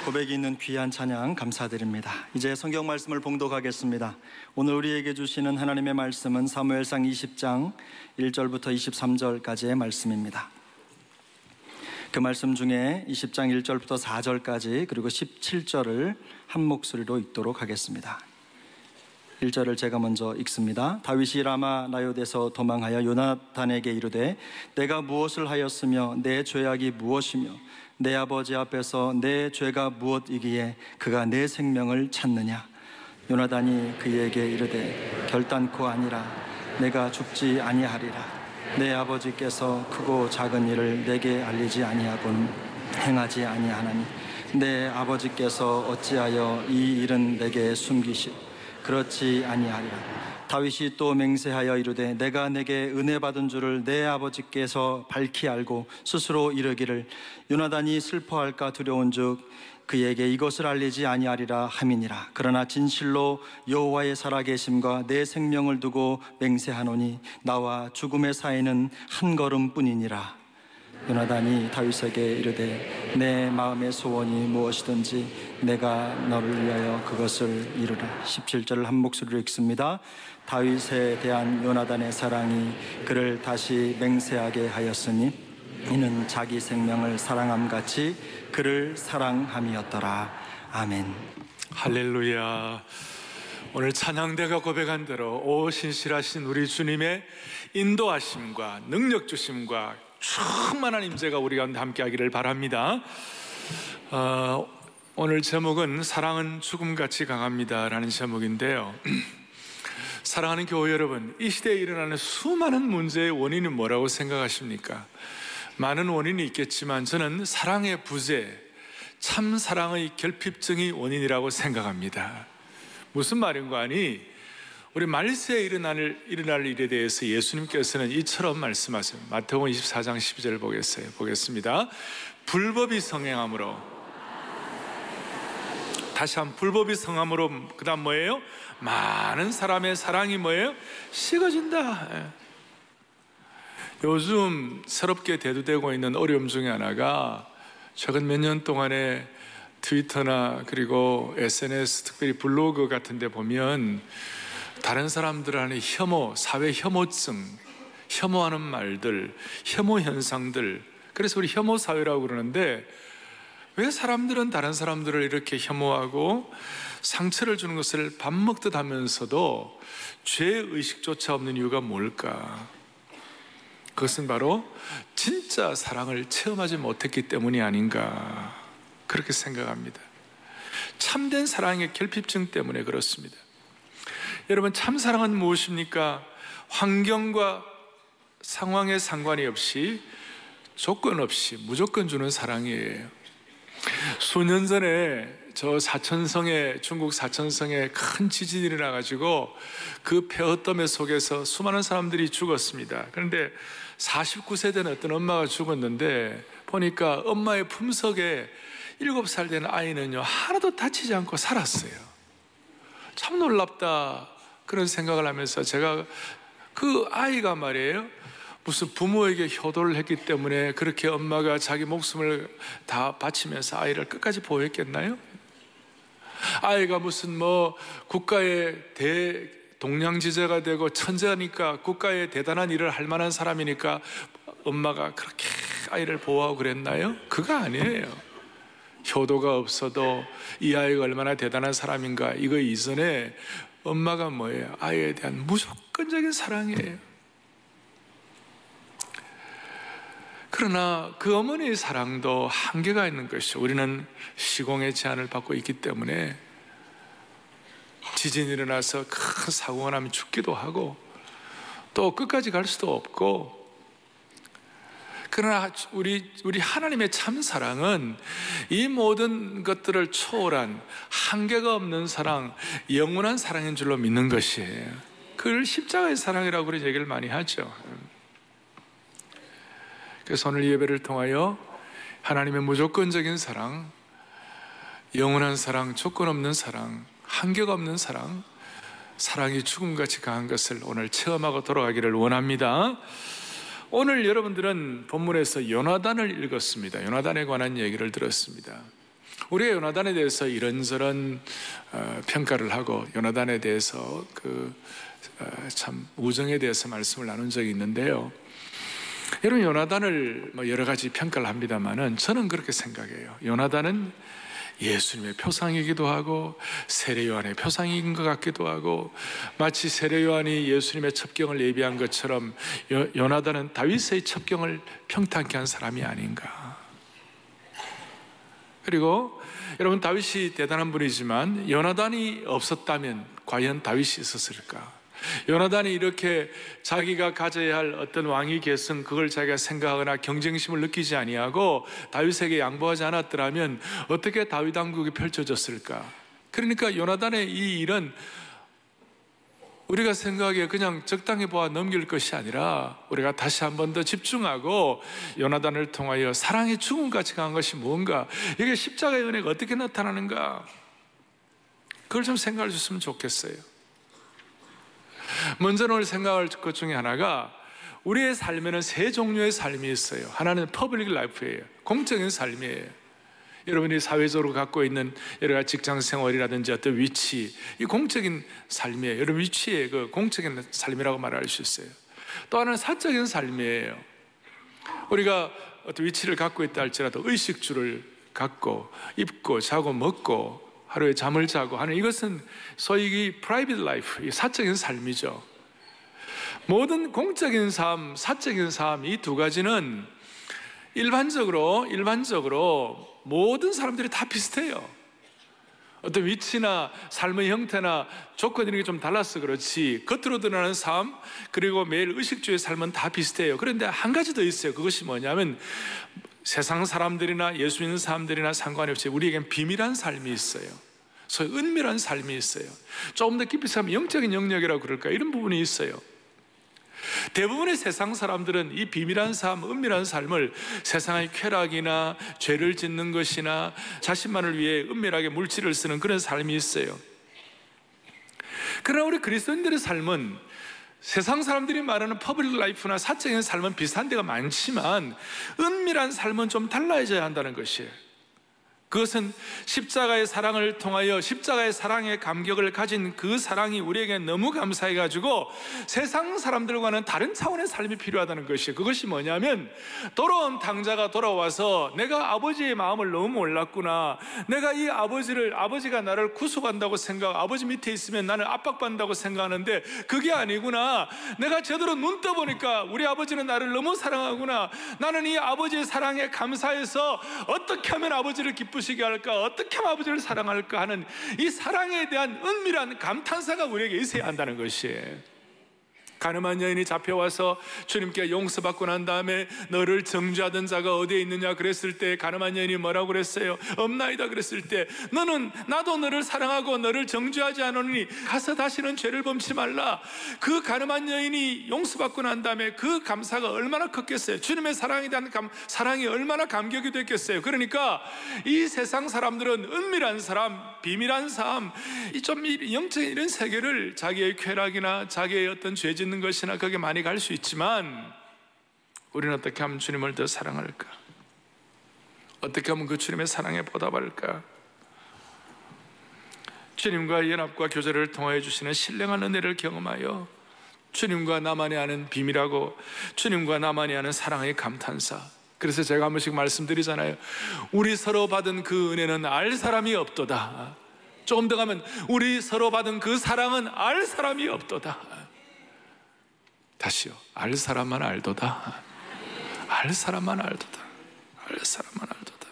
고백이 있는 귀한 찬양 감사드립니다. 이제 성경 말씀을 봉독하겠습니다. 오늘 우리에게 주시는 하나님의 말씀은 사무엘상 20장 1절부터 23절까지의 말씀입니다. 그 말씀 중에 20장 1절부터 4절까지 그리고 17절을 한 목소리로 읽도록 하겠습니다. 1절을 제가 먼저 읽습니다. 다윗이 라마 나요대에서 도망하여 요나단에게 이르되 내가 무엇을 하였으며 내 죄악이 무엇이며 내 아버지 앞에서 내 죄가 무엇이기에 그가 내 생명을 찾느냐. 요나단이 그에게 이르되 결단코 아니라 내가 죽지 아니하리라. 내 아버지께서 크고 작은 일을 내게 알리지 아니하고는 행하지 아니하나니 내 아버지께서 어찌하여 이 일은 내게 숨기시 그렇지 아니하리라. 다윗이 또 맹세하여 이르되 내가 내게 은혜 받은 줄을 내 아버지께서 밝히 알고 스스로 이르기를 요나단이 슬퍼할까 두려운즉 그에게 이것을 알리지 아니하리라 함이니라. 그러나 진실로 여호와의 살아계심과 내 생명을 두고 맹세하노니 나와 죽음의 사이는 한 걸음뿐이니라. 요나단이 다윗에게 이르되 내 마음의 소원이 무엇이든지 내가 너를 위하여 그것을 이루라. 17절을 한 목소리로 읽습니다. 다윗에 대한 요나단의 사랑이 그를 다시 맹세하게 하였으니 이는 자기 생명을 사랑함같이 그를 사랑함이었더라. 아멘. 할렐루야. 오늘 찬양대가 고백한 대로 오 신실하신 우리 주님의 인도하심과 능력 주심과 충만한 임재가 우리 가운데 함께 하기를 바랍니다. 오늘 제목은 사랑은 죽음같이 강합니다 라는 제목인데요. 사랑하는 교회 여러분, 이 시대에 일어나는 수많은 문제의 원인은 뭐라고 생각하십니까? 많은 원인이 있겠지만 저는 사랑의 부재, 참 사랑의 결핍증이 원인이라고 생각합니다. 무슨 말인가 하니 우리 말세에 일어날 일에 대해서 예수님께서는 이처럼 말씀하세요. 마태복음 24장 12절을 보겠습니다. 불법이 성행함으로, 다시 한번 불법이 성함으로, 그 다음 뭐예요? 많은 사람의 사랑이 뭐예요? 식어진다. 요즘 새롭게 대두되고 있는 어려움 중에 하나가 최근 몇 년 동안에 트위터나 그리고 SNS, 특별히 블로그 같은 데 보면 다른 사람들 안에 혐오, 사회 혐오증, 혐오하는 말들, 혐오 현상들, 그래서 우리 혐오 사회라고 그러는데 왜 사람들은 다른 사람들을 이렇게 혐오하고 상처를 주는 것을 밥 먹듯 하면서도 죄의식조차 없는 이유가 뭘까? 그것은 바로 진짜 사랑을 체험하지 못했기 때문이 아닌가 그렇게 생각합니다. 참된 사랑의 결핍증 때문에 그렇습니다. 여러분, 참 사랑은 무엇입니까? 환경과 상황에 상관이 없이 조건 없이 무조건 주는 사랑이에요. 수년 전에 저 중국 사천성에 큰 지진이 일어나가지고 그 폐허더미 속에서 수많은 사람들이 죽었습니다. 그런데 49세 된 어떤 엄마가 죽었는데 보니까 엄마의 품속에 7살 된 아이는요 하나도 다치지 않고 살았어요. 참 놀랍다 그런 생각을 하면서 제가 그 아이가 말이에요 무슨 부모에게 효도를 했기 때문에 그렇게 엄마가 자기 목숨을 다 바치면서 아이를 끝까지 보호했겠나요? 아이가 무슨 국가의 동량지제가 되고 천재니까 국가의 대단한 일을 할 만한 사람이니까 엄마가 그렇게 아이를 보호하고 그랬나요? 그거 아니에요. 효도가 없어도 이 아이가 얼마나 대단한 사람인가 이거 이전에 엄마가 뭐예요? 아이에 대한 무조건적인 사랑이에요. 그러나 그 어머니의 사랑도 한계가 있는 것이죠. 우리는 시공의 제한을 받고 있기 때문에 지진이 일어나서 큰 사고가 나면 죽기도 하고 또 끝까지 갈 수도 없고, 그러나 우리 하나님의 참 사랑은 이 모든 것들을 초월한 한계가 없는 사랑, 영원한 사랑인 줄로 믿는 것이에요. 그걸 십자가의 사랑이라고 그런 얘기를 많이 하죠. 그래서 오늘 예배를 통하여 하나님의 무조건적인 사랑, 영원한 사랑, 조건 없는 사랑, 한계가 없는 사랑, 사랑이 죽음같이 강한 것을 오늘 체험하고 돌아가기를 원합니다. 오늘 여러분들은 본문에서 요나단을 읽었습니다. 요나단에 관한 얘기를 들었습니다. 우리가 요나단에 대해서 이런저런 평가를 하고 요나단에 대해서 참 우정에 대해서 말씀을 나눈 적이 있는데요. 여러분, 요나단을 여러 가지 평가를 합니다만은 저는 그렇게 생각해요. 요나단은 예수님의 표상이기도 하고 세례 요한의 표상인 것 같기도 하고, 마치 세례 요한이 예수님의 첩경을 예비한 것처럼 요나단은 다윗의 첩경을 평탄케 한 사람이 아닌가. 그리고 여러분, 다윗이 대단한 분이지만 요나단이 없었다면 과연 다윗이 있었을까? 요나단이 이렇게 자기가 가져야 할 어떤 왕위 계승, 그걸 자기가 생각하거나 경쟁심을 느끼지 아니하고 다윗에게 양보하지 않았더라면 어떻게 다윗 왕국이 펼쳐졌을까? 그러니까 요나단의 이 일은 우리가 생각하기에 그냥 적당히 보아 넘길 것이 아니라 우리가 다시 한 번 더 집중하고 요나단을 통하여 사랑의 죽음같이 강한 것이 뭔가, 이게 십자가의 은혜가 어떻게 나타나는가, 그걸 좀 생각해 줬으면 좋겠어요. 먼저 오늘 생각할 것 중에 하나가, 우리의 삶에는 세 종류의 삶이 있어요. 하나는 퍼블릭 라이프예요. 공적인 삶이에요. 여러분이 사회적으로 갖고 있는 여러 가지 직장 생활이라든지 어떤 위치, 이 공적인 삶이에요. 여러분 위치의 그 공적인 삶이라고 말할 수 있어요. 또 하나는 사적인 삶이에요. 우리가 어떤 위치를 갖고 있다 할지라도 의식주를 갖고 입고 자고 먹고 하루에 잠을 자고 하는, 이것은 소위 이 프라이빗 라이프, 사적인 삶이죠. 모든 공적인 삶, 사적인 삶, 이 두 가지는 일반적으로 모든 사람들이 다 비슷해요. 어떤 위치나 삶의 형태나 조건 이런 게 좀 달라서 그렇지 겉으로 드러나는 삶, 그리고 매일 의식주의 삶은 다 비슷해요. 그런데 한 가지 더 있어요. 그것이 뭐냐면 세상 사람들이나 예수 믿는 사람들이나 상관이 없이 우리에겐 비밀한 삶이 있어요. 소위 은밀한 삶이 있어요. 조금 더 깊이 생각하면 영적인 영역이라고 그럴까, 이런 부분이 있어요. 대부분의 세상 사람들은 이 비밀한 삶, 은밀한 삶을 세상의 쾌락이나 죄를 짓는 것이나 자신만을 위해 은밀하게 물질을 쓰는 그런 삶이 있어요. 그러나 우리 그리스도인들의 삶은 세상 사람들이 말하는 퍼블릭 라이프나 사적인 삶은 비슷한 데가 많지만 은밀한 삶은 좀 달라져야 한다는 것이에요. 그것은 십자가의 사랑을 통하여 십자가의 사랑의 감격을 가진 그 사랑이 우리에게 너무 감사해가지고 세상 사람들과는 다른 차원의 삶이 필요하다는 것이에요. 그것이 뭐냐면, 돌아온 당자가 돌아와서 내가 아버지의 마음을 너무 몰랐구나, 내가 이 아버지가 나를 구속한다고 생각, 아버지 밑에 있으면 나는 압박받는다고 생각하는데 그게 아니구나, 내가 제대로 눈 떠보니까 우리 아버지는 나를 너무 사랑하구나, 나는 이 아버지의 사랑에 감사해서 어떻게 하면 아버지를 기쁘시게 할까, 어떻게 하면 아버지를 사랑할까 하는 이 사랑에 대한 은밀한 감탄사가 우리에게 있어야 한다는 것이에요. 가늠한 여인이 잡혀와서 주님께 용서받고 난 다음에 너를 정죄하던 자가 어디에 있느냐 그랬을 때 가늠한 여인이 뭐라고 그랬어요? 없나이다 그랬을 때, 나도 너를 사랑하고 너를 정죄하지 않으니 가서 다시는 죄를 범치 말라. 그 가늠한 여인이 용서받고 난 다음에 그 감사가 얼마나 컸겠어요. 주님의 사랑에 대한 사랑이 얼마나 감격이 됐겠어요. 그러니까 이 세상 사람들은 은밀한 사람, 비밀한 삶, 좀 영적인 이런 세계를 자기의 쾌락이나 자기의 어떤 죄 짓는 것이나 거기에 많이 갈 수 있지만, 우리는 어떻게 하면 주님을 더 사랑할까? 어떻게 하면 그 주님의 사랑에 보답할까? 주님과 연합과 교제를 통하여 주시는 신령한 은혜를 경험하여 주님과 나만이 아는 비밀하고 주님과 나만이 아는 사랑의 감탄사. 그래서 제가 한 번씩 말씀드리잖아요. 우리 서로 받은 그 은혜는 알 사람이 없도다. 조금 더 가면 우리 서로 받은 그 사랑은 알 사람이 없도다. 다시요. 알 사람만 알도다. 알 사람만 알도다. 알 사람만 알도다.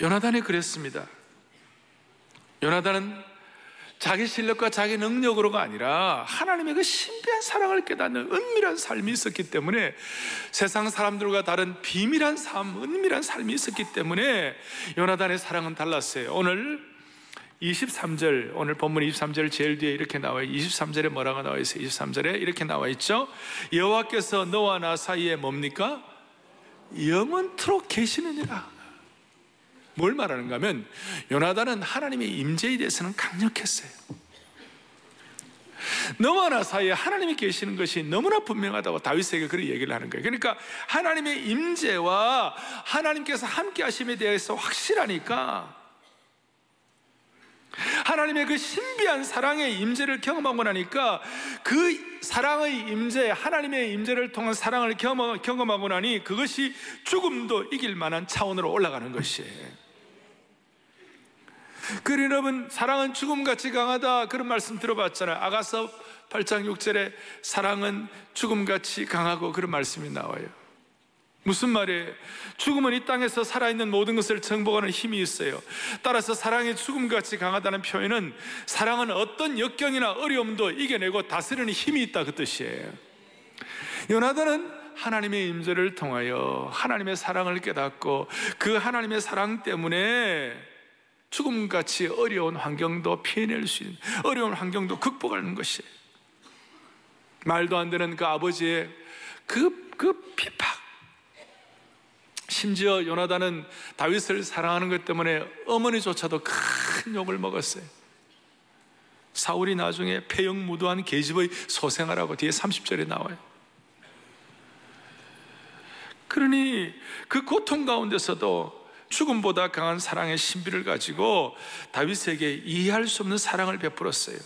요나단이 그랬습니다. 요나단은 자기 실력과 자기 능력으로가 아니라 하나님의 그 신비한 사랑을 깨닫는 은밀한 삶이 있었기 때문에, 세상 사람들과 다른 비밀한 삶, 은밀한 삶이 있었기 때문에 요나단의 사랑은 달랐어요. 오늘 23절, 오늘 본문 23절 제일 뒤에 이렇게 나와요. 23절에 뭐라고 나와 있어요? 23절에 이렇게 나와 있죠. 여호와께서 너와 나 사이에 뭡니까? 영원토록 계시느니라. 뭘 말하는가 하면, 요나단은 하나님의 임재에 대해서는 강력했어요. 너무나 사이에 하나님이 계시는 것이 너무나 분명하다고 다윗에게 그런 얘기를 하는 거예요. 그러니까 하나님의 임재와 하나님께서 함께 하심에 대해서 확실하니까, 하나님의 그 신비한 사랑의 임재를 경험하고 나니까, 그 사랑의 임재, 하나님의 임재를 통한 사랑을 경험하고 나니 그것이 죽음도 이길 만한 차원으로 올라가는 것이에요. 그러니 여러분, 사랑은 죽음같이 강하다, 그런 말씀 들어봤잖아요. 아가서 8장 6절에 사랑은 죽음같이 강하고, 그런 말씀이 나와요. 무슨 말이에요? 죽음은 이 땅에서 살아있는 모든 것을 정복하는 힘이 있어요. 따라서 사랑이 죽음같이 강하다는 표현은 사랑은 어떤 역경이나 어려움도 이겨내고 다스리는 힘이 있다, 그 뜻이에요. 요나단은 하나님의 임재를 통하여 하나님의 사랑을 깨닫고, 그 하나님의 사랑 때문에 죽음같이 어려운 환경도 피해낼 수 있는, 어려운 환경도 극복하는 것이에요. 말도 안 되는 그 아버지의 그 핍박, 심지어 요나단은 다윗을 사랑하는 것 때문에 어머니조차도 큰 욕을 먹었어요. 사울이 나중에 폐역무도한 계집의 소생아라고 뒤에 30절에 나와요. 그러니 그 고통 가운데서도 죽음보다 강한 사랑의 신비를 가지고 다윗에게 이해할 수 없는 사랑을 베풀었어요.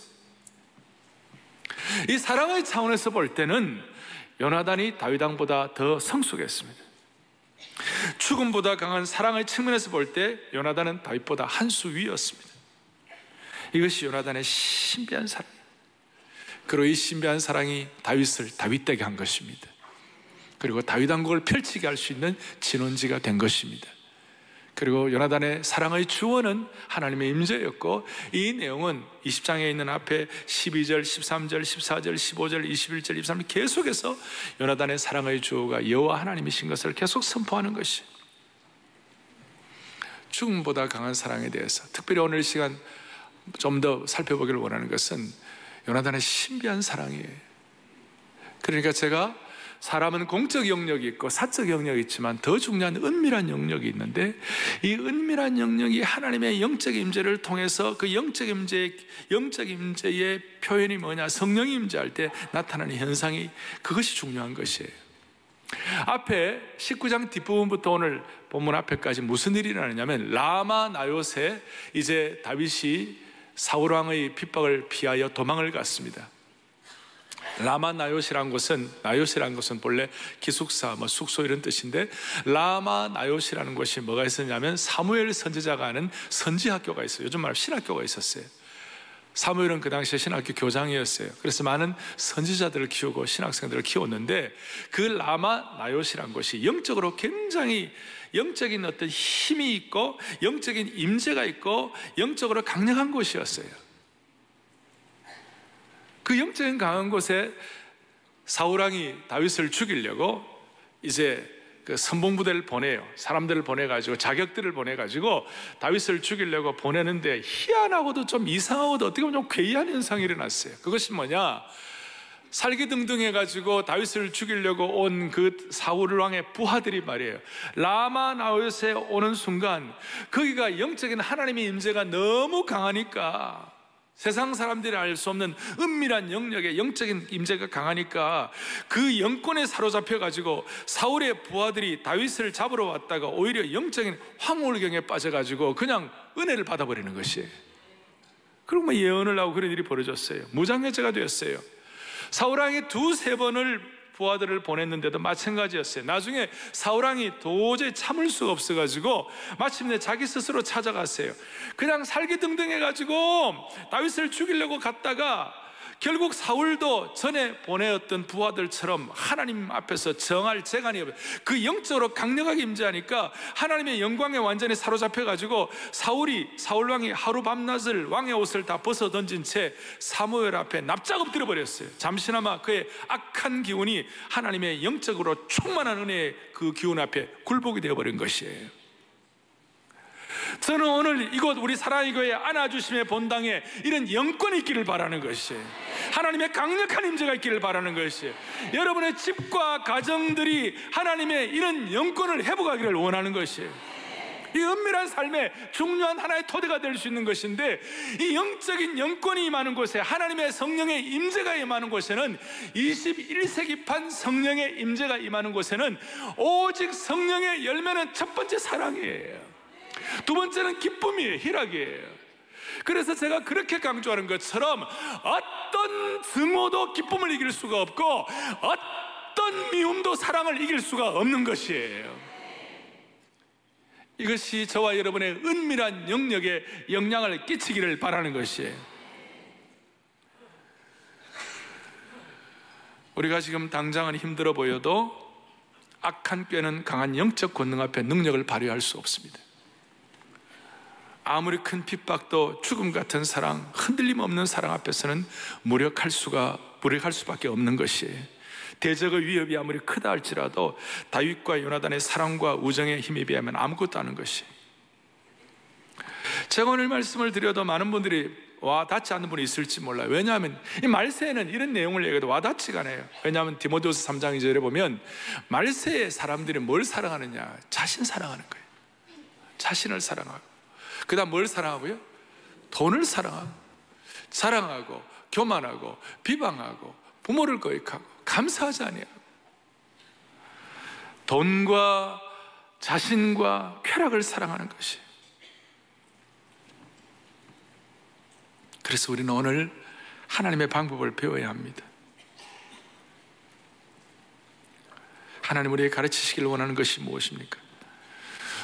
이 사랑의 차원에서 볼 때는 요나단이 다윗 왕보다 더 성숙했습니다. 죽음보다 강한 사랑의 측면에서 볼 때 요나단은 다윗보다 한 수 위였습니다. 이것이 요나단의 신비한 사랑, 그리고 이 신비한 사랑이 다윗을 다윗되게 한 것입니다. 그리고 다윗 왕국을 펼치게 할 수 있는 진원지가 된 것입니다. 그리고 요나단의 사랑의 주원은 하나님의 임재였고, 이 내용은 20장에 있는 앞에 12절, 13절, 14절, 15절, 21절, 23절 계속해서 요나단의 사랑의 주어가 여호와 하나님이신 것을 계속 선포하는 것이, 죽음보다 강한 사랑에 대해서 특별히 오늘 이 시간 좀 더 살펴보기를 원하는 것은 요나단의 신비한 사랑이에요. 그러니까 제가, 사람은 공적 영역이 있고 사적 영역이 있지만 더 중요한 은밀한 영역이 있는데, 이 은밀한 영역이 하나님의 영적 임재를 통해서 그 영적 임재의 표현이 뭐냐, 성령이 임재할 때 나타나는 현상이, 그것이 중요한 것이에요. 앞에 19장 뒷부분부터 오늘 본문 앞에까지 무슨 일이 일어나냐면, 라마 나요새 이제 다윗이 사울왕의 핍박을 피하여 도망을 갔습니다. 라마 나요시라는 것은 본래 기숙사, 숙소 이런 뜻인데, 라마 나요시라는 것이 뭐가 있었냐면 사무엘 선지자가 하는 선지학교가 있어요. 요즘 말하면 신학교가 있었어요. 사무엘은 그 당시에 신학교 교장이었어요. 그래서 많은 선지자들을 키우고 신학생들을 키웠는데, 그 라마 나요시라는 것이 영적으로 굉장히 영적인 어떤 힘이 있고 영적인 임재가 있고 영적으로 강력한 곳이었어요. 그 영적인 강한 곳에 사울왕이 다윗을 죽이려고 이제 그 선봉부대를 보내요. 사람들을 보내가지고, 자격들을 보내가지고 다윗을 죽이려고 보내는데, 희한하고도 좀 이상하고도 어떻게 보면 좀 괴이한 현상이 일어났어요. 그것이 뭐냐, 살기등등해가지고 다윗을 죽이려고 온 그 사울왕의 부하들이 말이에요, 라마 나요새 오는 순간 거기가 영적인 하나님의 임재가 너무 강하니까, 세상 사람들이 알 수 없는 은밀한 영역에 영적인 임재가 강하니까 그 영권에 사로잡혀가지고 사울의 부하들이 다윗을 잡으러 왔다가 오히려 영적인 황홀경에 빠져가지고 그냥 은혜를 받아버리는 것이에요. 그리고 뭐 예언을 하고 그런 일이 벌어졌어요. 무장해제가 되었어요. 사울왕이 두세 번을 부하들을 보냈는데도 마찬가지였어요. 나중에 사울왕이 도저히 참을 수가 없어가지고 마침내 자기 스스로 찾아갔어요. 그냥 살기등등해가지고 다윗을 죽이려고 갔다가 결국 사울도 전에 보내었던 부하들처럼 하나님 앞에서 정할 재간이 없어요. 그 영적으로 강력하게 임재하니까 하나님의 영광에 완전히 사로잡혀가지고 사울왕이 하루 밤낮을 왕의 옷을 다 벗어 던진 채 사무엘 앞에 납작 엎드려 버렸어요. 잠시나마 그의 악한 기운이 하나님의 영적으로 충만한 은혜의 그 기운 앞에 굴복이 되어버린 것이에요. 저는 오늘 이곳 우리 사랑의 교회 안아주심의 본당에 이런 영권이 있기를 바라는 것이에요. 하나님의 강력한 임재가 있기를 바라는 것이에요. 여러분의 집과 가정들이 하나님의 이런 영권을 회복하기를 원하는 것이에요. 이 은밀한 삶의 중요한 하나의 토대가 될 수 있는 것인데, 이 영적인 영권이 임하는 곳에, 하나님의 성령의 임재가 임하는 곳에는, 21세기판 성령의 임재가 임하는 곳에는 오직 성령의 열매는 첫 번째 사랑이에요. 두 번째는 기쁨이에요. 희락이에요. 그래서 제가 그렇게 강조하는 것처럼 어떤 증오도 기쁨을 이길 수가 없고 어떤 미움도 사랑을 이길 수가 없는 것이에요. 이것이 저와 여러분의 은밀한 영역에 영향을 끼치기를 바라는 것이에요. 우리가 지금 당장은 힘들어 보여도 악한 꾀는 강한 영적 권능 앞에 능력을 발휘할 수 없습니다. 아무리 큰 핍박도 죽음 같은 사랑, 흔들림 없는 사랑 앞에서는 무력할 수밖에 없는 것이에요. 대적의 위협이 아무리 크다 할지라도 다윗과 요나단의 사랑과 우정의 힘에 비하면 아무것도 아닌 것이에요. 제가 오늘 말씀을 드려도 많은 분들이 와닿지 않는 분이 있을지 몰라요. 왜냐하면 이 말세에는 이런 내용을 얘기해도 와닿지가 않아요. 왜냐하면 디모데후서 3장 2절에 보면 말세의 사람들이 뭘 사랑하느냐? 자신 사랑하는 거예요. 자신을 사랑하고, 그 다음 뭘 사랑하고요? 돈을 사랑하고 교만하고 비방하고 부모를 거역하고 감사하지 아니하고, 돈과 자신과 쾌락을 사랑하는 것이. 그래서 우리는 오늘 하나님의 방법을 배워야 합니다. 하나님 우리에게 가르치시길 원하는 것이 무엇입니까?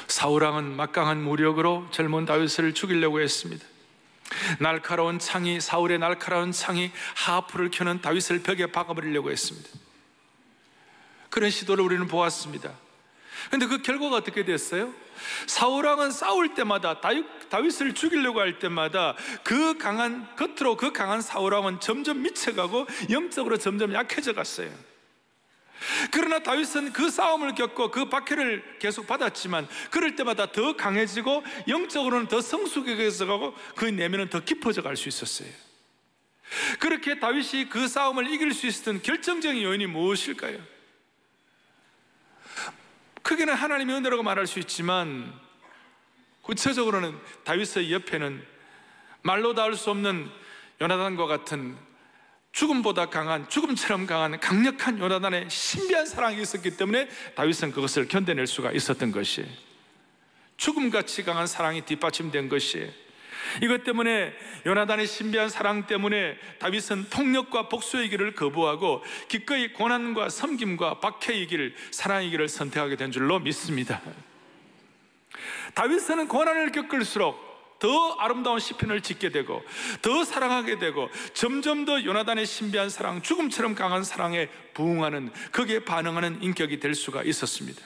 사울왕은 막강한 무력으로 젊은 다윗을 죽이려고 했습니다. 사울의 날카로운 창이 하프를 켜는 다윗을 벽에 박아버리려고 했습니다. 그런 시도를 우리는 보았습니다. 그런데 그 결과가 어떻게 됐어요? 사울왕은 싸울 때마다, 다윗을 죽이려고 할 때마다 겉으로 그 강한 사울왕은 점점 미쳐가고 영적으로 점점 약해져 갔어요. 그러나 다윗은 그 싸움을 겪고 그 박해를 계속 받았지만 그럴 때마다 더 강해지고 영적으로는 더 성숙해져 가고 그 내면은 더 깊어져 갈 수 있었어요. 그렇게 다윗이 그 싸움을 이길 수 있었던 결정적인 요인이 무엇일까요? 크게는 하나님의 은혜라고 말할 수 있지만 구체적으로는 다윗의 옆에는 말로 닿을 수 없는 요나단과 같은 죽음처럼 강한 강력한 요나단의 신비한 사랑이 있었기 때문에 다윗은 그것을 견뎌낼 수가 있었던 것이에요. 죽음같이 강한 사랑이 뒷받침된 것이에요. 이것 때문에, 요나단의 신비한 사랑 때문에 다윗은 폭력과 복수의 길을 거부하고 기꺼이 고난과 섬김과 박해의 길, 사랑의 길을 선택하게 된 줄로 믿습니다. 다윗은 고난을 겪을수록 더 아름다운 시편을 짓게 되고 더 사랑하게 되고 점점 더 요나단의 신비한 사랑, 죽음처럼 강한 사랑에 부응하는, 거기에 반응하는 인격이 될 수가 있었습니다.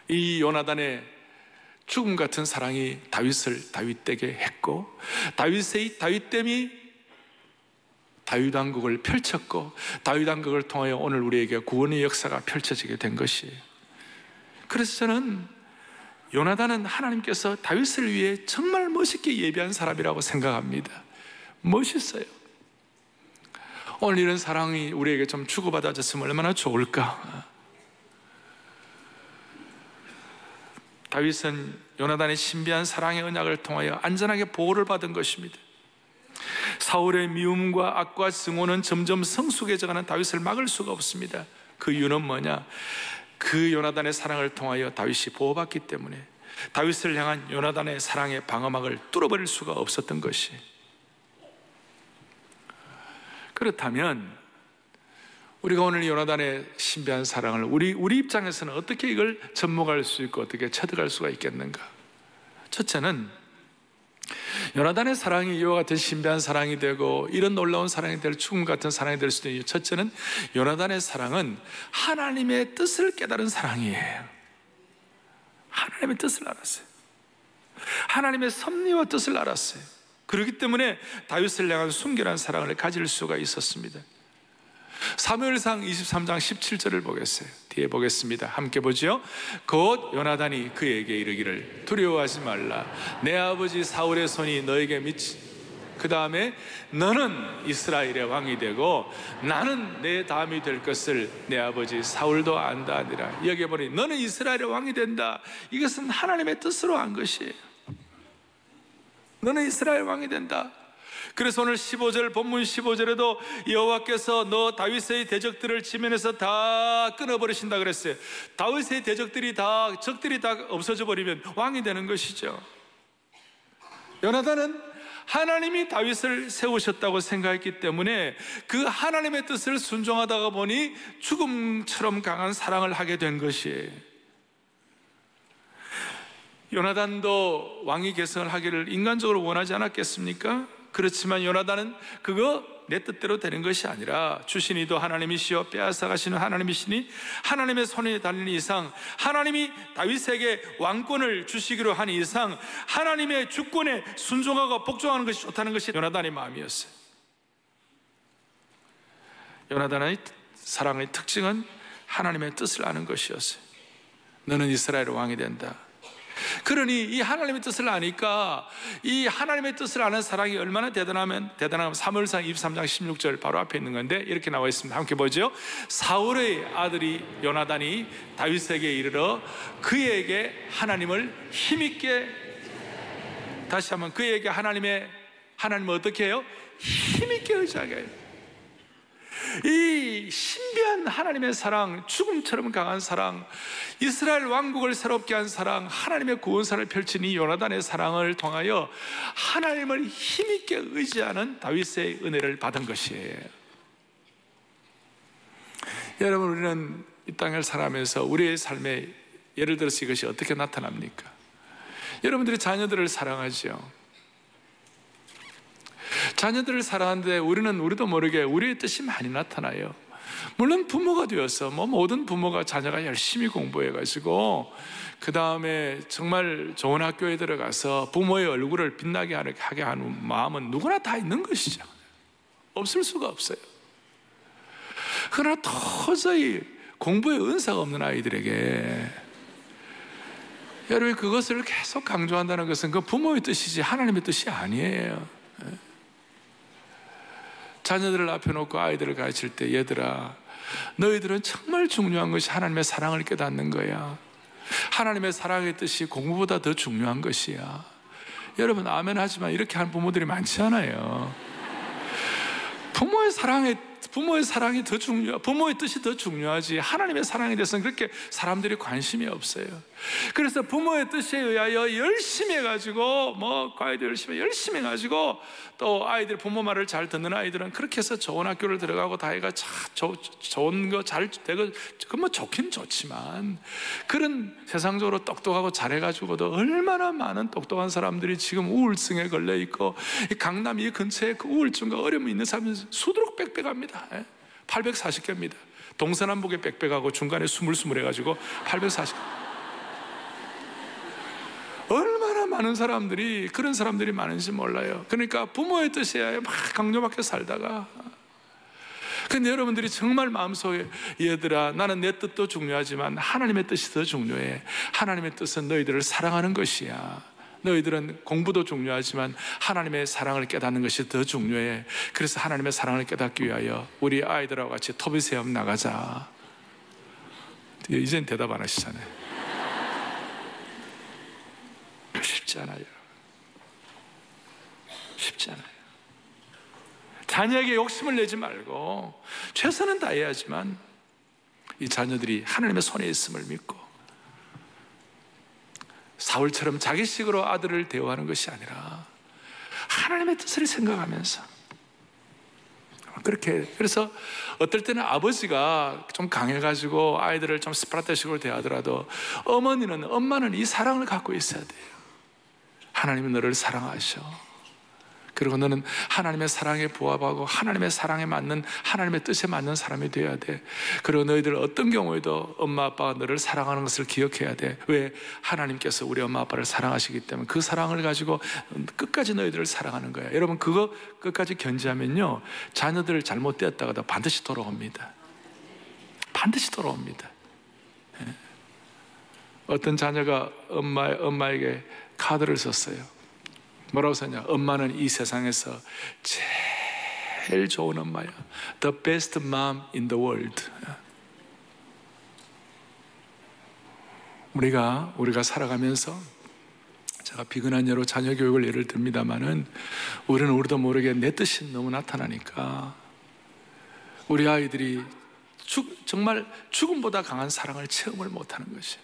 이 요나단의 죽음 같은 사랑이 다윗을 다윗되게 했고, 다윗의 다윗됨이 다윗왕국을 펼쳤고, 다윗왕국을 통하여 오늘 우리에게 구원의 역사가 펼쳐지게 된 것이에요. 그래서 저는 요나단은 하나님께서 다윗을 위해 정말 멋있게 예비한 사람이라고 생각합니다. 멋있어요. 오늘 이런 사랑이 우리에게 좀 주고받아졌으면 얼마나 좋을까. 다윗은 요나단의 신비한 사랑의 언약을 통하여 안전하게 보호를 받은 것입니다. 사울의 미움과 악과 증오는 점점 성숙해져가는 다윗을 막을 수가 없습니다. 그 이유는 뭐냐? 그 요나단의 사랑을 통하여 다윗이 보호받기 때문에 다윗을 향한 요나단의 사랑의 방어막을 뚫어버릴 수가 없었던 것이. 그렇다면 우리가 오늘 요나단의 신비한 사랑을 우리 입장에서는 어떻게 이걸 접목할 수 있고 어떻게 체득할 수가 있겠는가? 첫째는 요나단의 사랑이 이와 같은 신비한 사랑이 되고 이런 놀라운 사랑이 될, 죽음 같은 사랑이 될 수도 있는 이유, 첫째는 요나단의 사랑은 하나님의 뜻을 깨달은 사랑이에요. 하나님의 뜻을 알았어요. 하나님의 섭리와 뜻을 알았어요. 그렇기 때문에 다윗을 향한 순결한 사랑을 가질 수가 있었습니다. 사무엘상 23장 17절을 보겠어요. 뒤에 보겠습니다. 함께 보죠. 곧 요나단이 그에게 이르기를 두려워하지 말라. 내 아버지 사울의 손이 너에게 그 다음에 너는 이스라엘의 왕이 되고 나는 내 다음이 될 것을 내 아버지 사울도 안다 하니라. 여기에 보니 너는 이스라엘의 왕이 된다. 이것은 하나님의 뜻으로 한 것이에요. 너는 이스라엘 왕이 된다. 그래서 오늘 15절, 본문 15절에도 여호와께서 너 다윗의 대적들을 지면에서 다 끊어버리신다 그랬어요. 다윗의 대적들이 다, 적들이 다 없어져 버리면 왕이 되는 것이죠. 요나단은 하나님이 다윗을 세우셨다고 생각했기 때문에 그 하나님의 뜻을 순종하다가 보니 죽음처럼 강한 사랑을 하게 된 것이에요. 요나단도 왕위 계승을 하기를 인간적으로 원하지 않았겠습니까? 그렇지만 요나단은 그거 내 뜻대로 되는 것이 아니라 주신이도 하나님이시여 빼앗아 가시는 하나님이시니 하나님의 손에 달린 이상, 하나님이 다윗에게 왕권을 주시기로 한 이상 하나님의 주권에 순종하고 복종하는 것이 좋다는 것이 요나단의 마음이었어요. 요나단의 사랑의 특징은 하나님의 뜻을 아는 것이었어요. 너는 이스라엘의 왕이 된다. 그러니 이 하나님의 뜻을 아니까 이 하나님의 뜻을 아는 사랑이 얼마나 대단하면 사무엘상 23장 16절 바로 앞에 있는 건데 이렇게 나와 있습니다. 함께 보죠. 사울의 아들이 요나단이 다윗에게 이르러 그에게 하나님을 힘있게, 다시 한번 그에게 하나님을 어떻게 해요? 힘있게 의지하게 해요. 이 신비한 하나님의 사랑, 죽음처럼 강한 사랑, 이스라엘 왕국을 새롭게 한 사랑, 하나님의 구원사를 펼친 이 요나단의 사랑을 통하여 하나님을 힘있게 의지하는 다윗의 은혜를 받은 것이에요. 여러분, 우리는 이 땅을 살아가면서 우리의 삶에 예를 들어서 이것이 어떻게 나타납니까? 여러분들이 자녀들을 사랑하죠. 자녀들을 사랑하는데 우리도 모르게 우리의 뜻이 많이 나타나요. 물론 부모가 되어서 모든 부모가 자녀가 열심히 공부해가지고 그 다음에 정말 좋은 학교에 들어가서 부모의 얼굴을 빛나게 하게 하는 마음은 누구나 다 있는 것이죠. 없을 수가 없어요. 그러나 도저히 공부에 은사가 없는 아이들에게 여러분 그것을 계속 강조한다는 것은 그 부모의 뜻이지 하나님의 뜻이 아니에요. 자녀들을 앞에 놓고 아이들을 가르칠 때 얘들아, 너희들은 정말 중요한 것이 하나님의 사랑을 깨닫는 거야. 하나님의 사랑의 뜻이 공부보다 더 중요한 것이야. 여러분 아멘 하지만 이렇게 하는 부모들이 많지 않아요. 부모의 사랑이 더 중요해. 부모의 뜻이 더 중요하지 하나님의 사랑에 대해서는 그렇게 사람들이 관심이 없어요. 그래서 부모의 뜻에 의하여 열심히 해가지고 과외도 열심히 해가지고 또 아이들 부모 말을 잘 듣는 아이들은 그렇게 해서 좋은 학교를 들어가고 다 해가 좋은 거 잘 되고 그건 좋긴 좋지만 그런 세상적으로 똑똑하고 잘해가지고도 얼마나 많은 똑똑한 사람들이 지금 우울증에 걸려 있고 강남 이 근처에 그 우울증과 어려움이 있는 사람은 수두룩 빽빽합니다. 840개입니다. 동서남북에 빽빽하고 중간에 스물스물해가지고 840개. 얼마나 많은 사람들이 그런 사람들이 많은지 몰라요. 그러니까 부모의 뜻에 막 강요받게 살다가 근데 여러분들이 정말 마음속에 얘들아 나는 내 뜻도 중요하지만 하나님의 뜻이 더 중요해. 하나님의 뜻은 너희들을 사랑하는 것이야. 너희들은 공부도 중요하지만 하나님의 사랑을 깨닫는 것이 더 중요해. 그래서 하나님의 사랑을 깨닫기 위하여 우리 아이들하고 같이 토비세움 나가자. 이젠 대답 안 하시잖아요. 쉽지 않아요. 쉽지 않아요. 자녀에게 욕심을 내지 말고 최선은 다해야지만 이 자녀들이 하나님의 손에 있음을 믿고 사울처럼 자기식으로 아들을 대우하는 것이 아니라 하나님의 뜻을 생각하면서 그렇게. 그래서 어떨 때는 아버지가 좀 강해가지고 아이들을 좀 스파르타식으로 대하더라도 엄마는 이 사랑을 갖고 있어야 돼요. 하나님은 너를 사랑하셔. 그리고 너는 하나님의 사랑에 부합하고 하나님의 사랑에 맞는 하나님의 뜻에 맞는 사람이 되어야 돼. 그리고 너희들 어떤 경우에도 엄마 아빠가 너를 사랑하는 것을 기억해야 돼. 왜? 하나님께서 우리 엄마 아빠를 사랑하시기 때문에 그 사랑을 가지고 끝까지 너희들을 사랑하는 거야. 여러분 그거 끝까지 견지하면요 자녀들 잘못되었다가도 반드시 돌아옵니다. 반드시 돌아옵니다. 어떤 자녀가 엄마에게 카드를 썼어요. 뭐라고 썼냐? 엄마는 이 세상에서 제일 좋은 엄마야. The best mom in the world. 우리가 살아가면서, 제가 비근한 예로 자녀 교육을 예를 듭니다마는, 우리도 모르게 내 뜻이 너무 나타나니까 우리 아이들이 정말 죽음보다 강한 사랑을 체험을 못하는 것이,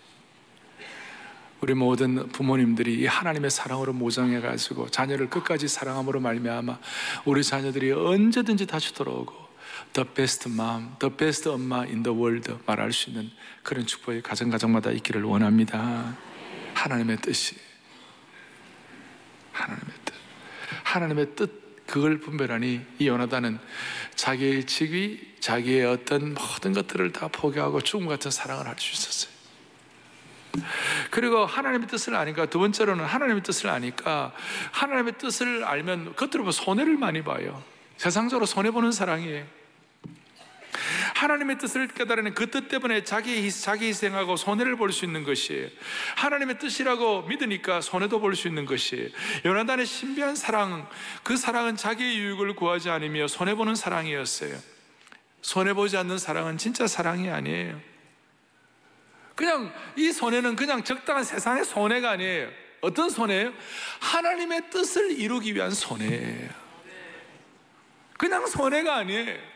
우리 모든 부모님들이 이 하나님의 사랑으로 모정해가지고 자녀를 끝까지 사랑함으로 말미암아 우리 자녀들이 언제든지 다시 돌아오고 The best mom, the best 엄마 in the world 말할 수 있는 그런 축복이 가정마다 있기를 원합니다. 하나님의 뜻이, 하나님의 뜻, 그걸 분별하니 이 요나단은 자기의 직위, 자기의 어떤 모든 것들을 다 포기하고 죽음 같은 사랑을 할 수 있었어요. 그리고 하나님의 뜻을 아니까, 두 번째로는 하나님의 뜻을 아니까, 하나님의 뜻을 알면 겉으로 보면 손해를 많이 봐요. 세상적으로 손해보는 사랑이에요. 하나님의 뜻을 깨달으는 그 뜻 때문에 자기 희생하고 손해를 볼 수 있는 것이에요. 하나님의 뜻이라고 믿으니까 손해도 볼 수 있는 것이에요. 요나단의 신비한 사랑, 그 사랑은 자기의 유익을 구하지 않으며 손해보는 사랑이었어요. 손해보지 않는 사랑은 진짜 사랑이 아니에요. 그냥 이 손해는 그냥 적당한 세상의 손해가 아니에요. 어떤 손해예요? 하나님의 뜻을 이루기 위한 손해예요. 그냥 손해가 아니에요.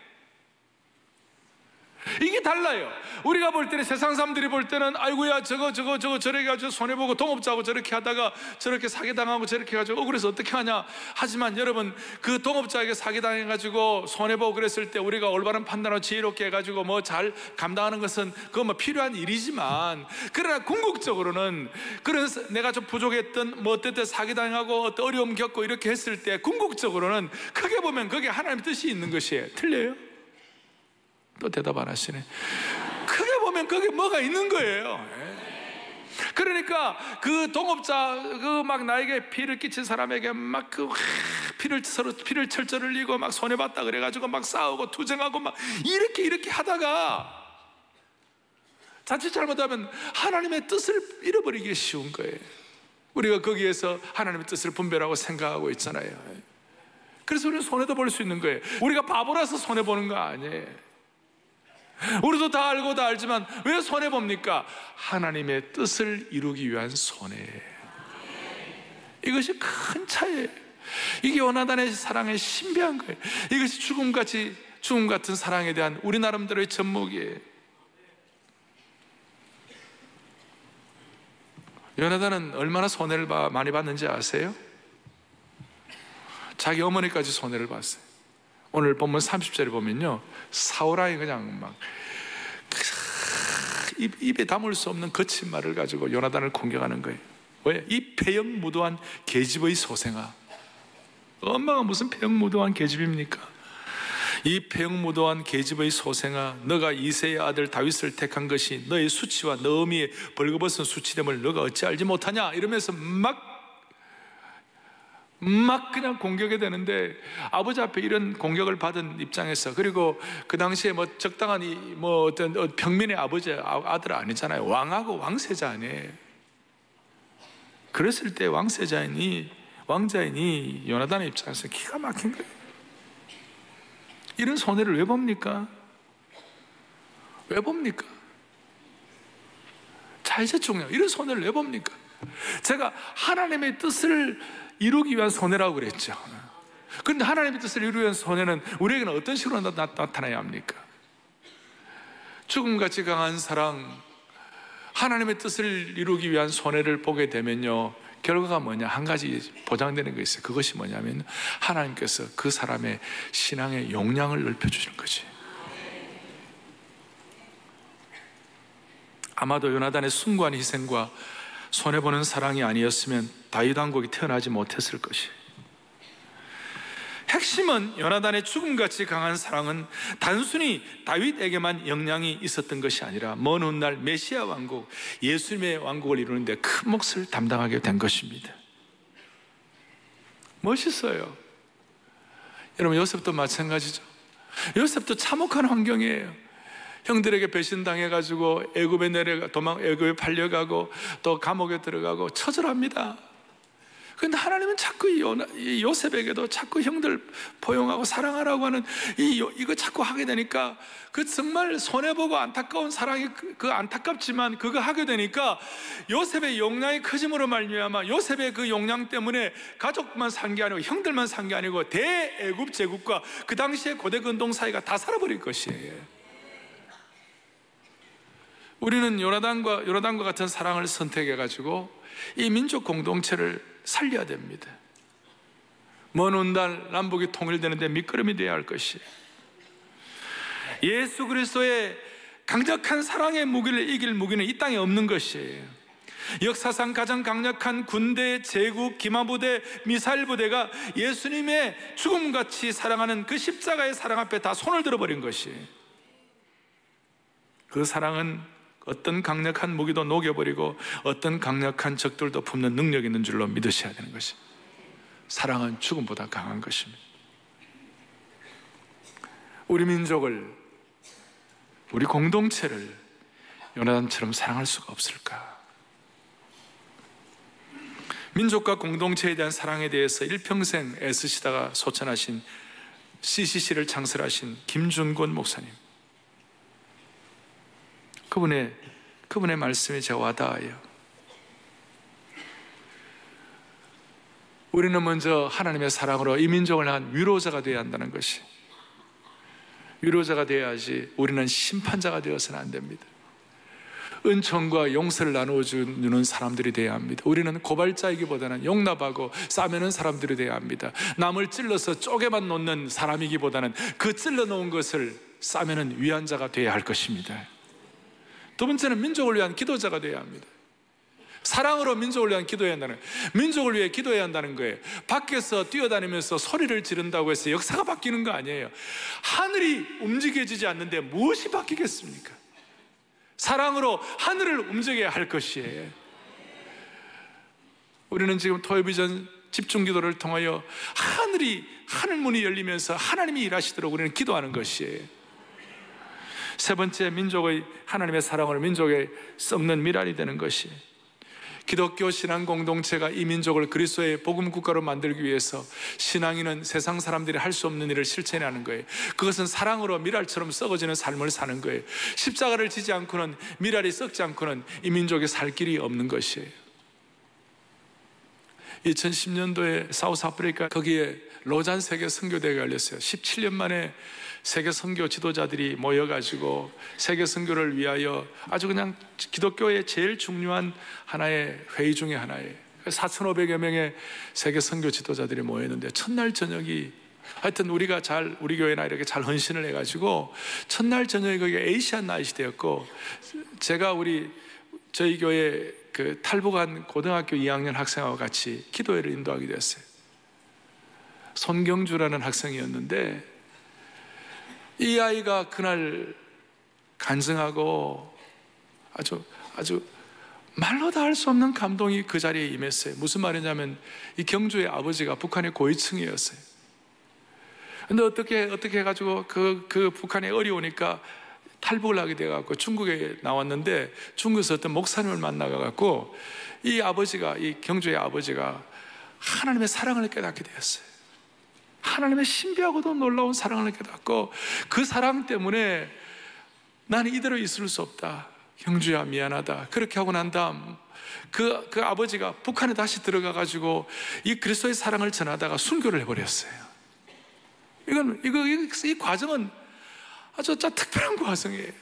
이게 달라요. 우리가 볼 때는, 세상 사람들이 볼 때는 아이고야 저거 저렇게 해가지고 손해보고 동업자하고 저렇게 하다가 저렇게 사기당하고 저렇게 해가지고 억울해서 어떻게 하냐. 하지만 여러분, 그 동업자에게 사기당해가지고 손해보고 그랬을 때 우리가 올바른 판단을 지혜롭게 해가지고 뭐 잘 감당하는 것은 그거 뭐 필요한 일이지만, 그러나 궁극적으로는, 그래서 내가 좀 부족했던 뭐 어떨 때 사기당하고 어떤 어려움 겪고 이렇게 했을 때 궁극적으로는 크게 보면 거기에 하나님의 뜻이 있는 것이에요. 틀려요? 또 대답 안 하시네. 크게 보면 거기에 뭐가 있는 거예요. 그러니까 그 동업자, 그 막 나에게 피를 끼친 사람에게 막 그 피를 철철 흘리고 막 손해봤다 그래가지고 막 싸우고 투쟁하고 막 이렇게 하다가 자칫 잘못하면 하나님의 뜻을 잃어버리기 쉬운 거예요. 우리가 거기에서 하나님의 뜻을 분별하고 생각하고 있잖아요. 그래서 우리는 손해도 볼 수 있는 거예요. 우리가 바보라서 손해보는 거 아니에요. 우리도 다 알고 다 알지만 왜 손해봅니까? 하나님의 뜻을 이루기 위한 손해예요. 이것이 큰 차이예요. 이게 요나단의 사랑의 신비한 거예요. 이것이 죽음 같은 사랑에 대한 우리 나름대로의 접목이에요. 요나단은 얼마나 손해를 많이 봤는지 아세요? 자기 어머니까지 손해를 봤어요. 오늘 본문 30절에 보면요, 사울왕이 그냥 막 입에 담을 수 없는 거친 말을 가지고 요나단을 공격하는 거예요. 왜? 이 패역무도한 계집의 소생아. 엄마가 무슨 패역무도한 계집입니까? 이 패역무도한 계집의 소생아, 너가 이새의 아들 다윗을 택한 것이 너의 수치와 너 어미의 벌거벗은 수치됨을 너가 어찌 알지 못하냐? 이러면서 막 그냥 공격이 되는데, 아버지 앞에 이런 공격을 받은 입장에서, 그리고 그 당시에 뭐 적당한 뭐 어떤 평민의 아들 아니잖아요. 왕하고 왕세자 아니에요. 그랬을 때 왕자이니 요나단의 입장에서 기가 막힌 거예요. 이런 손해를 왜 봅니까? 왜 봅니까? 자, 이제 중요해요. 이런 손해를 왜 봅니까? 제가 하나님의 뜻을 이루기 위한 손해라고 그랬죠. 그런데 하나님의 뜻을 이루기 위한 손해는 우리에게는 어떤 식으로 나타나야 합니까? 죽음같이 강한 사랑, 하나님의 뜻을 이루기 위한 손해를 보게 되면요, 결과가 뭐냐? 한 가지 보장되는 게 있어요. 그것이 뭐냐면 하나님께서 그 사람의 신앙의 용량을 넓혀주시는 거지. 아마도 요나단의 숭고한 희생과 손해보는 사랑이 아니었으면 다윗 왕국이 태어나지 못했을 것이. 핵심은 요나단의 죽음같이 강한 사랑은 단순히 다윗에게만 영향이 있었던 것이 아니라 먼 훗날 메시아 왕국, 예수님의 왕국을 이루는데 큰 몫을 담당하게 된 것입니다. 멋있어요. 여러분, 요셉도 마찬가지죠. 요셉도 참혹한 환경이에요. 형들에게 배신당해가지고 애굽에 팔려가고 또 감옥에 들어가고 처절합니다. 근데 하나님은 자꾸 이 요셉에게도 자꾸 형들 포용하고 사랑하라고 하는 이거 자꾸 하게 되니까 그 정말 손해보고 안타까운 사랑이 그 안타깝지만 그거 하게 되니까 요셉의 용량이 커짐으로 말미암아 요셉의 그 용량 때문에 가족만 산 게 아니고 형들만 산 게 아니고 대애굽 제국과 그 당시에 고대 근동 사이가 다 살아버릴 것이에요. 우리는 요나단과 같은 사랑을 선택해가지고 이 민족 공동체를 살려야 됩니다. 먼 훗날 남북이 통일되는데 밑거름이 되어야 할 것이에요. 예수 그리스도의 강력한 사랑의 무기를 이길 무기는 이 땅에 없는 것이에요. 역사상 가장 강력한 군대, 제국, 기마부대, 미사일 부대가 예수님의 죽음같이 사랑하는 그 십자가의 사랑 앞에 다 손을 들어버린 것이에요. 그 사랑은 어떤 강력한 무기도 녹여버리고 어떤 강력한 적들도 품는 능력이 있는 줄로 믿으셔야 되는 것입니다. 사랑은 죽음보다 강한 것입니다. 우리 민족을, 우리 공동체를 요나단처럼 사랑할 수가 없을까? 민족과 공동체에 대한 사랑에 대해서 일평생 애쓰시다가 소천하신 CCC를 창설하신 김준권 목사님, 그분의 말씀이 제가 와닿아요. 우리는 먼저 하나님의 사랑으로 이 민족을 향한 위로자가 되어야 한다는 것이, 위로자가 되어야지 우리는 심판자가 되어서는 안 됩니다. 은총과 용서를 나누어 주는 사람들이 되어야 합니다. 우리는 고발자이기보다는 용납하고 싸매는 사람들이 되어야 합니다. 남을 찔러서 쪼개만 놓는 사람이기보다는 그 찔러 놓은 것을 싸매는 위안자가 되어야 할 것입니다. 두 번째는 민족을 위한 기도자가 되어야 합니다. 사랑으로 민족을 위한 기도해야 한다는 거예요. 민족을 위해 기도해야 한다는 거예요. 밖에서 뛰어다니면서 소리를 지른다고 해서 역사가 바뀌는 거 아니에요. 하늘이 움직여지지 않는데 무엇이 바뀌겠습니까? 사랑으로 하늘을 움직여야 할 것이에요. 우리는 지금 토요비전 집중기도를 통하여 하늘문이 열리면서 하나님이 일하시도록 우리는 기도하는 것이에요. 세 번째, 민족의 하나님의 사랑을 민족에 썩는 미랄이 되는 것이, 기독교 신앙 공동체가 이 민족을 그리스도의 복음 국가로 만들기 위해서 신앙인은 세상 사람들이 할 수 없는 일을 실천하는 거예요. 그것은 사랑으로 미랄처럼 썩어지는 삶을 사는 거예요. 십자가를 지지 않고는, 미랄이 썩지 않고는 이 민족이 살 길이 없는 것이에요. 2010년도에 사우스 아프리카, 거기에 로잔 세계 선교대회가 열렸어요. 17년 만에 세계 선교 지도자들이 모여가지고 세계 선교를 위하여 아주 그냥 기독교의 제일 중요한 하나의 회의 중에 하나예요. 4,500여 명의 세계 선교 지도자들이 모였는데 첫날 저녁이, 하여튼 우리 교회나 이렇게 잘 헌신을 해가지고 첫날 저녁이 거기가 에이시안 나잇이 되었고, 제가 저희 교회 그 탈북한 고등학교 2학년 학생하고 같이 기도회를 인도하게 되었어요. 손경주라는 학생이었는데, 이 아이가 그날 간증하고 아주 말로 다 할 수 없는 감동이 그 자리에 임했어요. 무슨 말이냐면, 이 경주의 아버지가 북한의 고위층이었어요. 근데 어떻게 해가지고 그 북한이 어려우니까 탈북을 하게 돼갖고 중국에 나왔는데, 중국에서 어떤 목사님을 만나가갖고 이 경주의 아버지가 하나님의 사랑을 깨닫게 되었어요. 하나님의 신비하고도 놀라운 사랑을 깨닫고, 그 사랑 때문에 나는 이대로 있을 수 없다, 경주야 미안하다, 그렇게 하고 난 다음 그 아버지가 북한에 다시 들어가가지고 이 그리스도의 사랑을 전하다가 순교를 해버렸어요. 이 과정은 아주 특별한 과정이에요.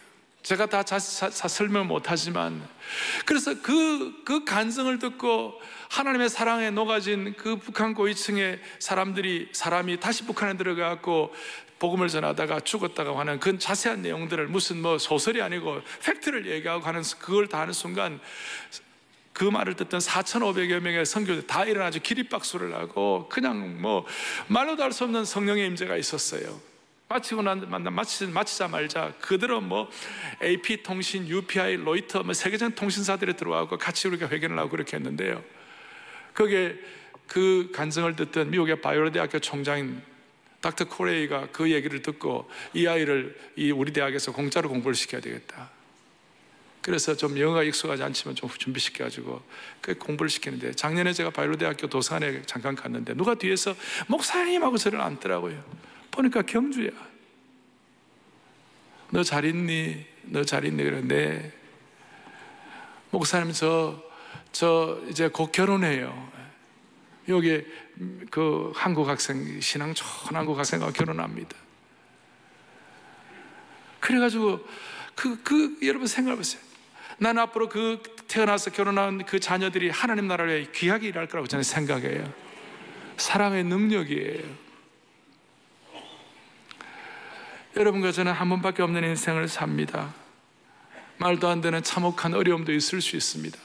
제가 다 설명 못하지만, 그래서 그 간증을 듣고 하나님의 사랑에 녹아진 그 북한 고위층의 사람이 다시 북한에 들어가고 복음을 전하다가 죽었다가 하는 그 자세한 내용들을, 무슨 소설이 아니고 팩트를 얘기하고 하는, 그걸 다 하는 순간 그 말을 듣던 4,500여 명의 선교들 다 일어나서 기립박수를 하고, 그냥 말로도 할 수 없는 성령의 임재가 있었어요. 마치자 말자 그대로 AP통신, UPI, 로이터 세계적인 통신사들이 들어와서 같이 우리가 회견을 하고 그렇게 했는데요. 거기에 그 간증을 듣던 미국의 바이오 대학교 총장인 닥터 코레이가 그 얘기를 듣고, 이 아이를 우리 대학에서 공짜로 공부를 시켜야 되겠다, 그래서 좀 영어가 익숙하지 않지만 좀 준비시켜가지고 그 공부를 시키는데, 작년에 제가 바이올로대학교 도서관에 잠깐 갔는데 누가 뒤에서 목사님하고 저를 앉더라고요. 보니까 경주야. 너 잘 있니? 너 잘 있니? 그러는데, 목사님 저 이제 곧 결혼해요. 여기 그 한국 학생, 신앙 좋은 한국 학생과 결혼합니다. 그래가지고 여러분 생각해보세요. 난 앞으로 태어나서 결혼한 그 자녀들이 하나님 나라에 귀하게 일할 거라고 저는 생각해요. 사랑의 능력이에요. 여러분과 저는 한 번밖에 없는 인생을 삽니다. 말도 안 되는 참혹한 어려움도 있을 수 있습니다.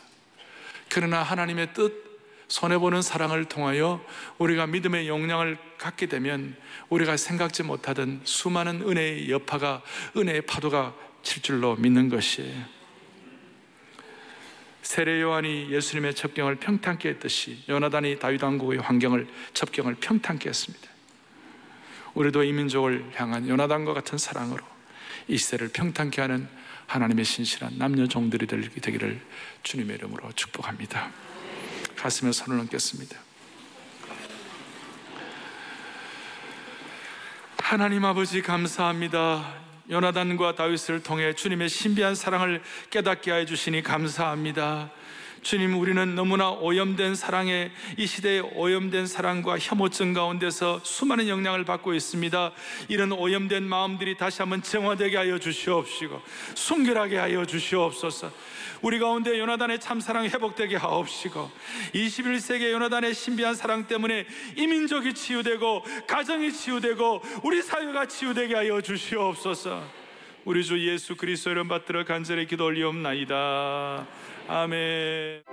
그러나 하나님의 뜻, 손해보는 사랑을 통하여 우리가 믿음의 용량을 갖게 되면 우리가 생각지 못하던 수많은 은혜의 여파가, 은혜의 파도가 칠 줄로 믿는 것이에요. 세례 요한이 예수님의 첩경을 평탄케 했듯이 요나단이 다윗 왕국의 첩경을 평탄케 했습니다. 우리도 이 민족을 향한 요나단과 같은 사랑으로 이 시대를 평탄케 하는 하나님의 신실한 남녀 종들이 되기를 주님의 이름으로 축복합니다. 가슴에 손을 얹겠습니다. 하나님 아버지, 감사합니다. 요나단과 다윗을 통해 주님의 신비한 사랑을 깨닫게 하여 주시니 감사합니다. 주님, 우리는 너무나 오염된 사랑에, 이 시대의 오염된 사랑과 혐오증 가운데서 수많은 영향을 받고 있습니다. 이런 오염된 마음들이 다시 한번 정화되게 하여 주시옵시고 순결하게 하여 주시옵소서. 우리 가운데 요나단의 참사랑 회복되게 하옵시고 21세기의 요나단의 신비한 사랑 때문에 이 민족이 치유되고 가정이 치유되고 우리 사회가 치유되게 하여 주시옵소서. 우리 주 예수 그리스도 이름 받들어 간절히 기도 올리옵나이다. 아멘.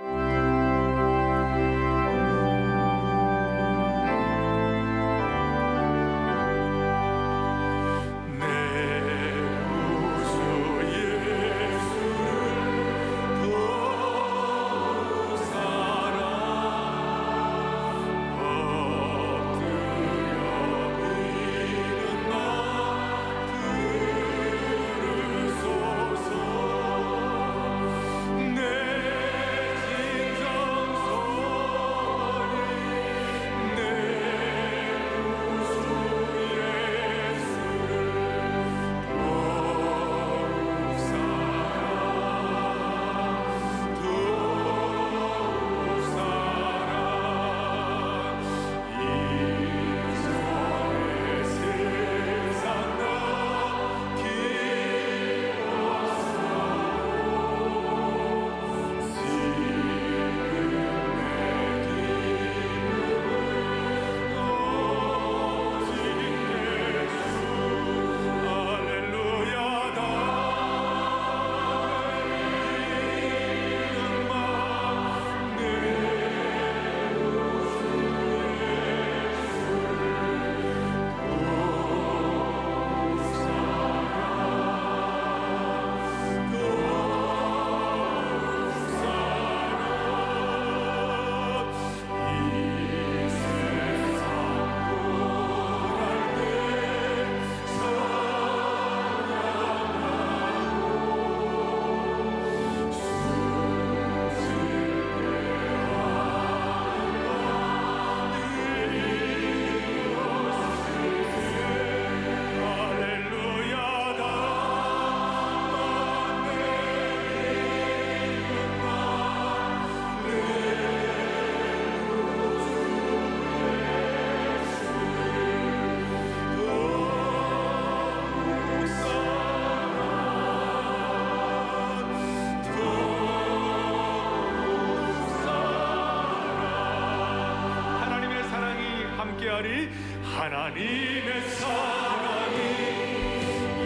하나님의 사랑이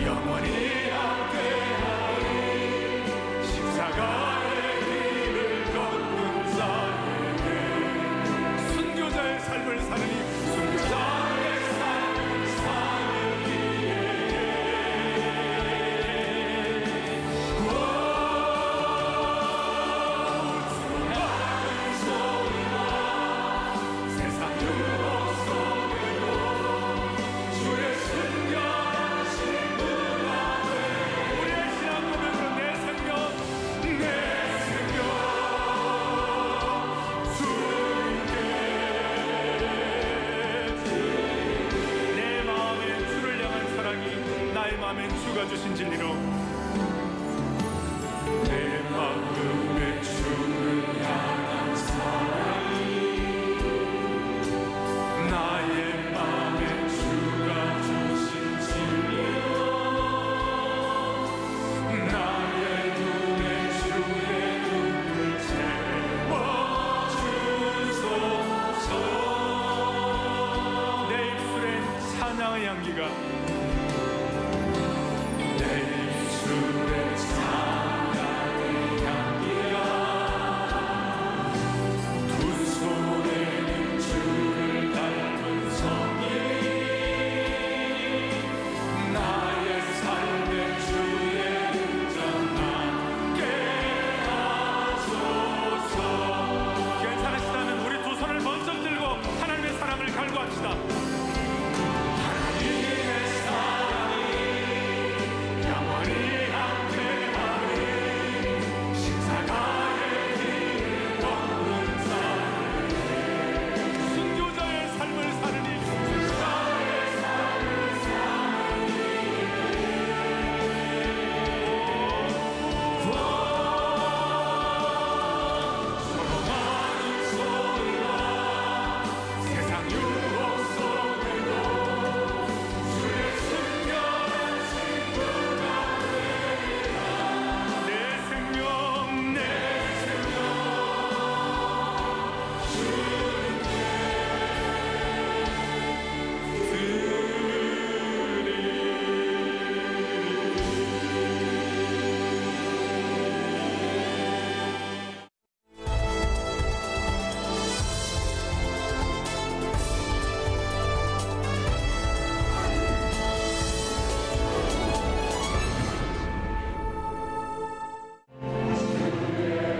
영원히 함께하리. 십자가의 길을 걷는 자에게 순교자의 삶을 사느니 순교자의 삶을 사느니에 세상 주의 순결하신 분 아멘. 주가 주신 진리로 내 마음에 주를 향한 사랑이 나의 마음에 주가 주신 진리로 나의 눈에 주의 눈을 채워주소서. 내 입술엔 찬양의 향기가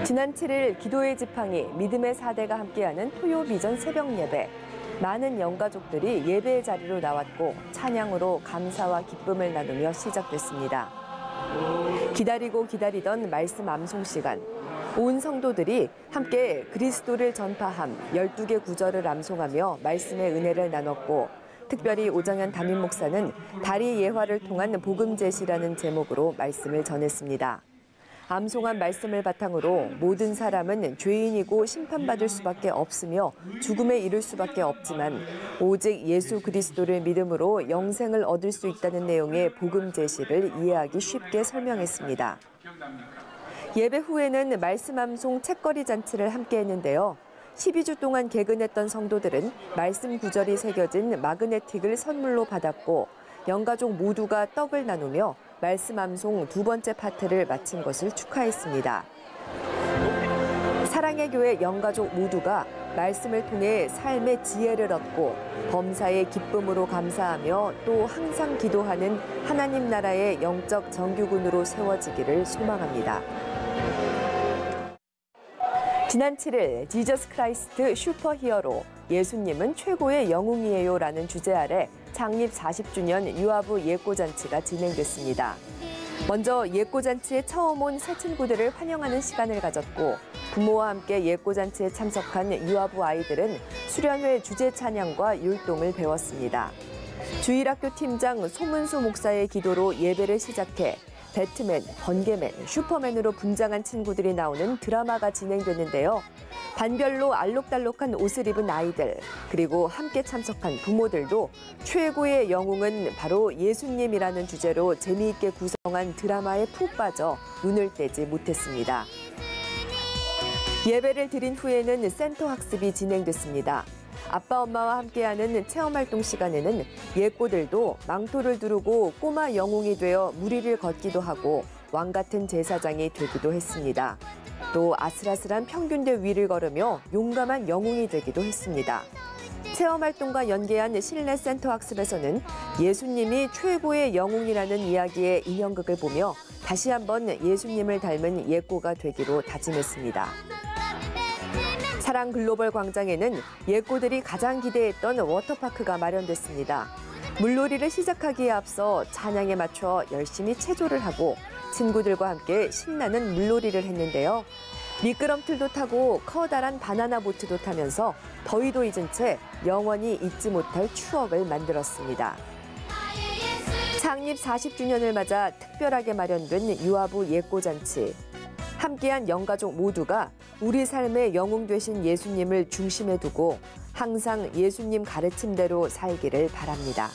지난 7일 기도의 지팡이 믿음의 4대가 함께하는 토요 비전 새벽 예배. 많은 영가족들이 예배의 자리로 나왔고 찬양으로 감사와 기쁨을 나누며 시작됐습니다. 기다리고 기다리던 말씀 암송 시간. 온 성도들이 함께 그리스도를 전파함 12개 구절을 암송하며 말씀의 은혜를 나눴고 특별히 오정현 담임 목사는 다리 예화를 통한 복음 제시라는 제목으로 말씀을 전했습니다. 암송한 말씀을 바탕으로 모든 사람은 죄인이고 심판받을 수밖에 없으며 죽음에 이를 수밖에 없지만 오직 예수 그리스도를 믿음으로 영생을 얻을 수 있다는 내용의 복음 제시를 이해하기 쉽게 설명했습니다. 예배 후에는 말씀 암송 책거리 잔치를 함께 했는데요. 12주 동안 개근했던 성도들은 말씀 구절이 새겨진 마그네틱을 선물로 받았고 영가족 모두가 떡을 나누며 말씀 암송 두 번째 파트를 마친 것을 축하했습니다. 사랑의 교회 영가족 모두가 말씀을 통해 삶의 지혜를 얻고 범사의 기쁨으로 감사하며 또 항상 기도하는 하나님 나라의 영적 정규군으로 세워지기를 소망합니다. 지난 7일 지저스 크라이스트 슈퍼히어로 예수님은 최고의 영웅이에요 라는 주제 아래 창립 40주년 유아부 예꼬잔치가 진행됐습니다. 먼저 예꼬잔치에 처음 온 새 친구들을 환영하는 시간을 가졌고 부모와 함께 예꼬잔치에 참석한 유아부 아이들은 수련회 주제 찬양과 율동을 배웠습니다. 주일학교 팀장 소문수 목사의 기도로 예배를 시작해 배트맨, 번개맨, 슈퍼맨으로 분장한 친구들이 나오는 드라마가 진행됐는데요. 반별로 알록달록한 옷을 입은 아이들, 그리고 함께 참석한 부모들도 최고의 영웅은 바로 예수님이라는 주제로 재미있게 구성한 드라마에 푹 빠져 눈을 떼지 못했습니다. 예배를 드린 후에는 센터 학습이 진행됐습니다. 아빠 엄마와 함께하는 체험활동 시간에는 예꼬들도 망토를 두르고 꼬마 영웅이 되어 무리를 걷기도 하고 왕 같은 제사장이 되기도 했습니다. 또 아슬아슬한 평균대 위를 걸으며 용감한 영웅이 되기도 했습니다. 체험활동과 연계한 실내 센터 학습에서는 예수님이 최고의 영웅이라는 이야기의 인형극을 보며 다시 한번 예수님을 닮은 예꼬가 되기로 다짐했습니다. 사랑 글로벌 광장에는 예꼬들이 가장 기대했던 워터파크가 마련됐습니다. 물놀이를 시작하기에 앞서 찬양에 맞춰 열심히 체조를 하고 친구들과 함께 신나는 물놀이를 했는데요. 미끄럼틀도 타고 커다란 바나나 보트도 타면서 더위도 잊은 채 영원히 잊지 못할 추억을 만들었습니다. 창립 창립 40주년을 맞아 특별하게 마련된 유아부 예꼬잔치. 함께한 영가족 모두가 우리 삶의 영웅 되신 예수님을 중심에 두고 항상 예수님 가르침대로 살기를 바랍니다.